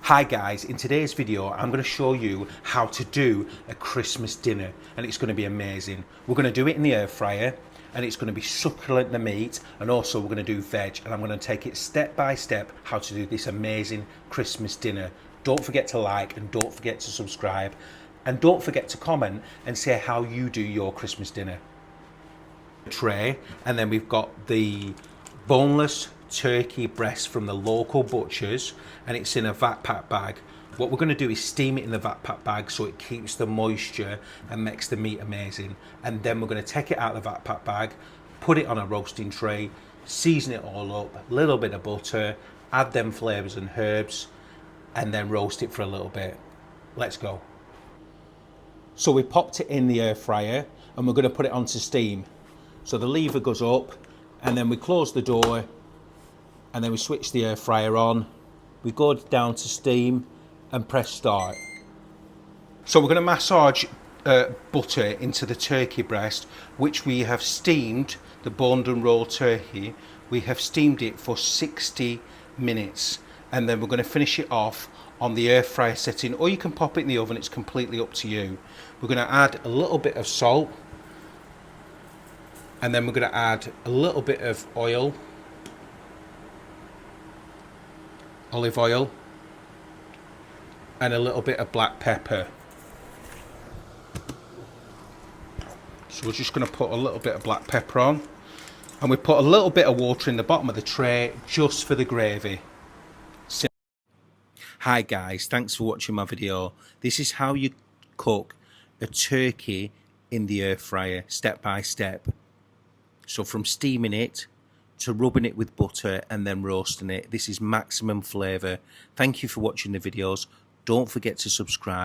Hi guys, in today's video I'm going to show you how to do a Christmas dinner and it's going to be amazing. We're going to do it in the air fryer and it's going to be succulent, the meat, and also we're going to do veg, and I'm going to take it step by step how to do this amazing Christmas dinner. Don't forget to like and don't forget to subscribe and don't forget to comment and say how you do your Christmas dinner. Tray, and then we've got the boneless turkey breast from the local butchers and it's in a vat pack bag. What we're going to do is steam it in the vat pack bag so it keeps the moisture and makes the meat amazing, and then we're going to take it out of the vat pack bag, put it on a roasting tray, season it all up, a little bit of butter, add them flavors and herbs, and then roast it for a little bit. Let's go. So we popped it in the air fryer and we're going to put it onto steam. So the lever goes up and then we close the door and then we switch the air fryer on. We go down to steam and press start. So we're going to massage butter into the turkey breast, which we have steamed, the boned and rolled turkey. We have steamed it for 60 minutes and then we're going to finish it off on the air fryer setting, or you can pop it in the oven, it's completely up to you. We're going to add a little bit of salt and then we're going to add a little bit of oil, olive oil, and a little bit of black pepper. So we're just going to put a little bit of black pepper on, and we put a little bit of water in the bottom of the tray just for the gravy. Hi guys, thanks for watching my video. This is how you cook a turkey in the air fryer, step by step. So from steaming it to rubbing it with butter and then roasting it. This is maximum flavour. Thank you for watching the videos. Don't forget to subscribe.